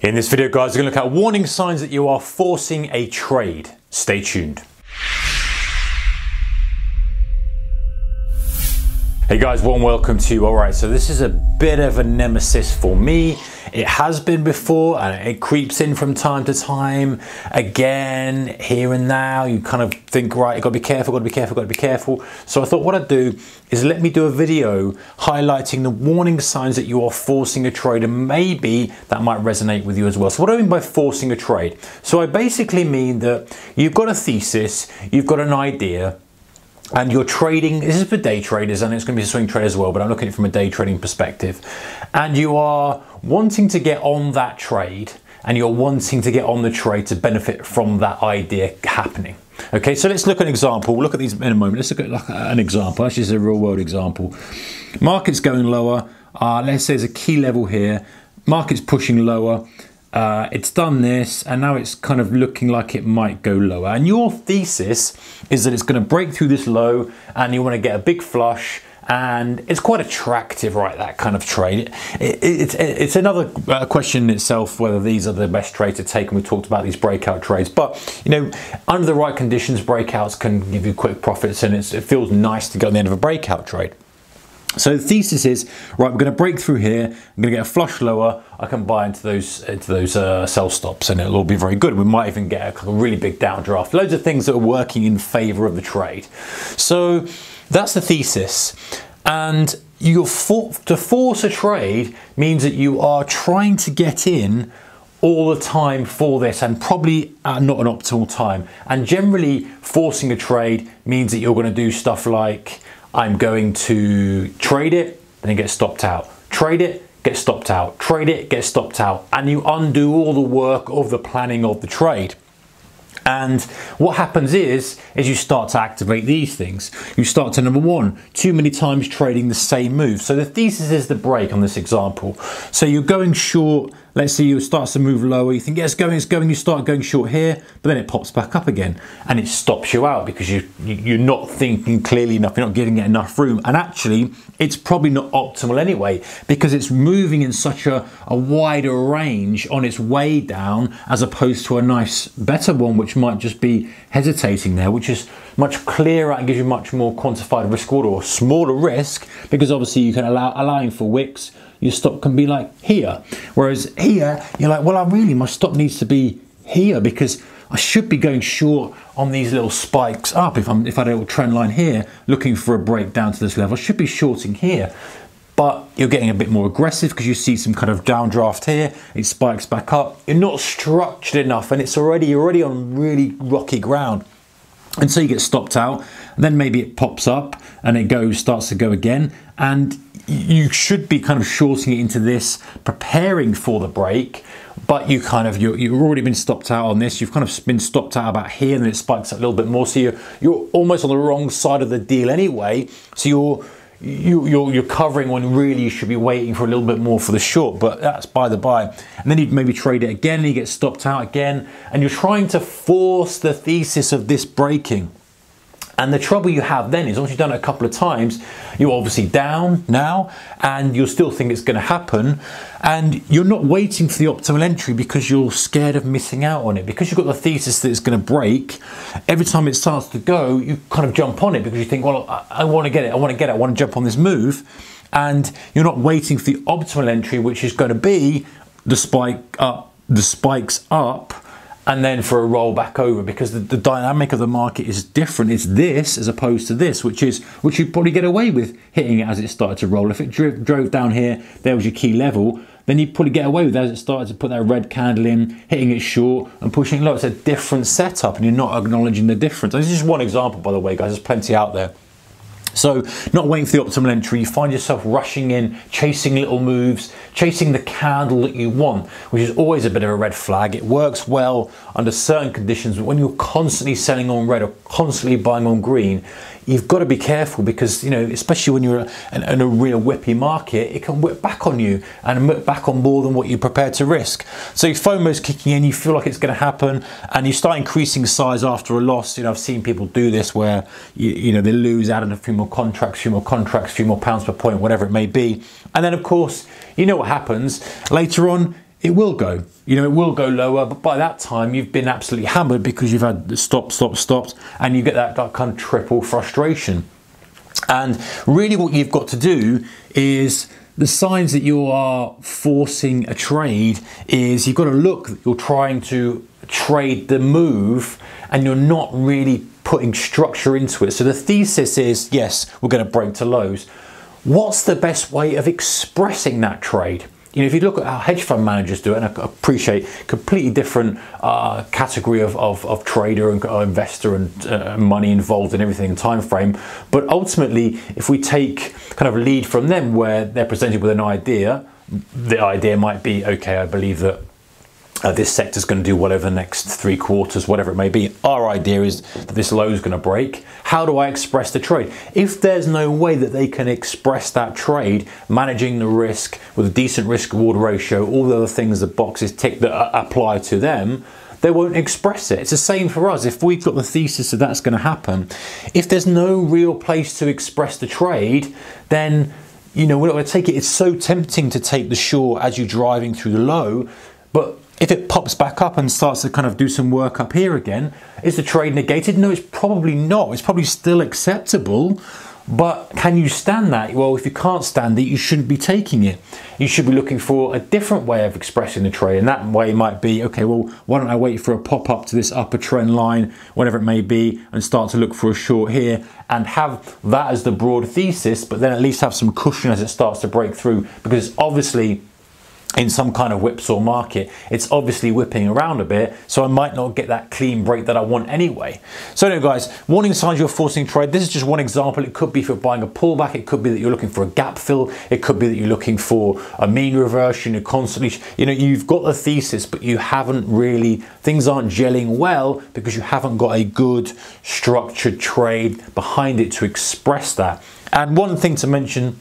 In this video, guys, we're going to look at warning signs that you are forcing a trade. Stay tuned. Hey guys, warm welcome to you. All right, so this is a bit of a nemesis for me. It has been before and it creeps in from time to time. Again, here and now, you kind of think, right, you've got to be careful, got to be careful, got to be careful. So I thought what I'd do is let me do a video highlighting the warning signs that you are forcing a trade, and maybe that might resonate with you as well. So what do I mean by forcing a trade? So I basically mean that you've got a thesis, you've got an idea, and you're trading. This is for day traders, and it's going to be a swing trade as well, but I'm looking at it from a day trading perspective. And you are wanting to get on that trade, and you're wanting to get on the trade to benefit from that idea happening. Okay, so let's look at an example. We'll look at these in a moment. Let's look at like an example. Actually, it's a real world example. Market's going lower. Let's say there's a key level here. Market's pushing lower. It's done this, and now it's kind of looking like it might go lower. And your thesis is that it's going to break through this low, and you want to get a big flush, and it's quite attractive, right? That kind of trade. It's another question in itself whether these are the best trades to take, and we talked about these breakout trades. But you know, under the right conditions, breakouts can give you quick profits, and it feels nice to go on the end of a breakout trade. So the thesis is, right, we're going to break through here, I'm going to get a flush lower, I can buy into those sell stops, and it'll all be very good. We might even get a really big downdraft. Loads of things that are working in favor of the trade. So that's the thesis. And to force a trade means that you are trying to get in all the time for this, and probably at not an optimal time. And generally forcing a trade means that you're going to do stuff like, I'm going to trade it, then get stopped out. Trade it, get stopped out. Trade it, get stopped out. And you undo all the work of the planning of the trade. And what happens is you start to activate these things. You start to, number one, too many times trading the same move. So the thesis is the break on this example. So you're going short. Let's say you start to move lower, you think, yeah, it's going, you start going short here, but then it pops back up again, and it stops you out because you're not thinking clearly enough, you're not giving it enough room. And actually, it's probably not optimal anyway, because it's moving in such a wider range on its way down, as opposed to a nice, better one, which might just be hesitating there, which is much clearer and gives you much more quantified risk order, or smaller risk, because obviously you can allowing for wicks, your stop can be like here. Whereas here, you're like, well, my stop needs to be here because I should be going short on these little spikes up. If I had a little trend line here, looking for a break down to this level, I should be shorting here. But you're getting a bit more aggressive because you see some kind of downdraft here, it spikes back up. You're not structured enough, and you're already on really rocky ground. And so you get stopped out, and then maybe it pops up and it starts to go again, and you should be kind of shorting it into this, preparing for the break, but you've already been stopped out on this. You've kind of been stopped out about here, and then it spikes up a little bit more. So you're almost on the wrong side of the deal anyway. So you're covering when really you should be waiting for a little bit more for the short, but that's by the by. And then you maybe trade it again, and you get stopped out again, and you're trying to force the thesis of this breaking. And the trouble you have then is, once you've done it a couple of times, you're obviously down now, and you'll still think it's going to happen, and you're not waiting for the optimal entry because you're scared of missing out on it. Because you've got the thesis that it's going to break, every time it starts to go, you kind of jump on it because you think, well, I want to get it, I want to jump on this move, and you're not waiting for the optimal entry, which is going to be the spikes up, and then for a roll back over, because the dynamic of the market is different. It's this as opposed to this, which you probably get away with hitting it as it started to roll. If it drove down here, there was your key level, then you probably get away with it as it started to put that red candle in, hitting it short and pushing it low. It's a different setup, and you're not acknowledging the difference. This is just one example, by the way, guys. There's plenty out there. So not waiting for the optimal entry, you find yourself rushing in, chasing little moves, chasing the candle that you want, which is always a bit of a red flag. It works well under certain conditions, but when you're constantly selling on red or constantly buying on green, you've got to be careful, because, you know, especially when you're in a real whippy market, it can whip back on you and whip back on more than what you're prepared to risk. So your FOMO's kicking in, you feel like it's going to happen, and you start increasing size after a loss. You know, I've seen people do this where, you know, they lose out on a few more contracts, few more pounds per point, whatever it may be. And then, of course, you know what happens later on. it will go. You know, it will go lower, but by that time you've been absolutely hammered because you've had the stops, and you get that kind of triple frustration. And really what you've got to do is, the signs that you are forcing a trade is you've got to look that you're trying to trade the move and you're not really putting structure into it. So the thesis is, yes, we're going to break to lows. What's the best way of expressing that trade? You know, if you look at how hedge fund managers do it, and I appreciate completely different category of trader and investor and money involved in everything, time frame. But ultimately, if we take kind of lead from them where they're presented with an idea, the idea might be, okay, I believe that this sector is going to do whatever the next 3 quarters, whatever it may be. Our idea is that this low is going to break. How do I express the trade? If there's no way that they can express that trade, managing the risk with a decent risk reward ratio, all the other things, the boxes ticked that apply to them, they won't express it. It's the same for us. If we've got the thesis that that's going to happen, if there's no real place to express the trade, then, you know, we're not going to take it. It's so tempting to take the short as you're driving through the low, but if it pops back up and starts to kind of do some work up here again, is the trade negated? No, it's probably not. It's probably still acceptable, but can you stand that? Well, if you can't stand it, you shouldn't be taking it. You should be looking for a different way of expressing the trade, and that way might be, okay, well, why don't I wait for a pop up to this upper trend line, whatever it may be, and start to look for a short here and have that as the broad thesis, but then at least have some cushion as it starts to break through, because obviously, in some kind of whipsaw market, it's obviously whipping around a bit, so I might not get that clean break that I want anyway. So anyway, guys, warning signs you're forcing trade. This is just one example. It could be if you're buying a pullback, it could be that you're looking for a gap fill, it could be that you're looking for a mean reversion, you're constantly, you know, you've got the thesis, but you haven't really, things aren't gelling well because you haven't got a good structured trade behind it to express that. And one thing to mention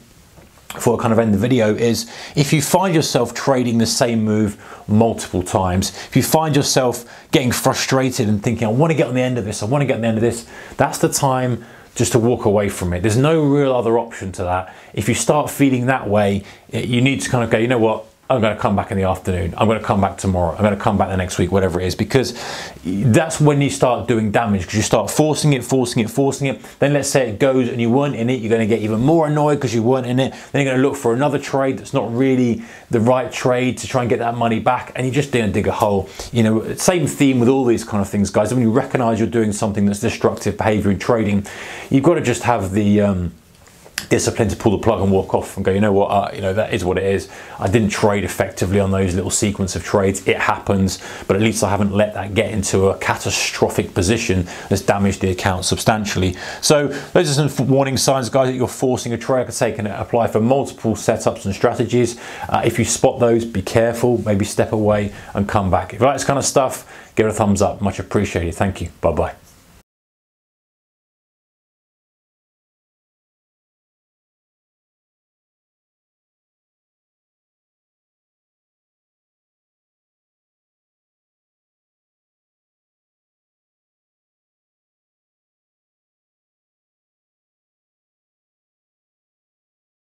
before I kind of end the video is, if you find yourself trading the same move multiple times, if you find yourself getting frustrated and thinking, I want to get on the end of this, I want to get on the end of this, that's the time just to walk away from it. There's no real other option to that. If you start feeling that way, you need to kind of go, you know what, I'm going to come back in the afternoon, I'm going to come back tomorrow, I'm going to come back the next week, whatever it is, because that's when you start doing damage, because you start forcing it. Then let's say it goes and you weren't in it, you're going to get even more annoyed because you weren't in it. Then you're going to look for another trade that's not really the right trade to try and get that money back, and you just didn't dig a hole. You know, same theme with all these kind of things, guys. When you recognize you're doing something that's destructive behavior in trading, you've got to just have the discipline to pull the plug and walk off and go, you know what, you know, that is what it is. I didn't trade effectively on those little sequence of trades. It happens, but at least I haven't let that get into a catastrophic position that's damaged the account substantially. So those are some warning signs, guys, that you're forcing a trade. They can apply for multiple setups and strategies. If you spot those, be careful, maybe step away and come back. If you like this kind of stuff, give it a thumbs up. Much appreciated. Thank you. Bye-bye.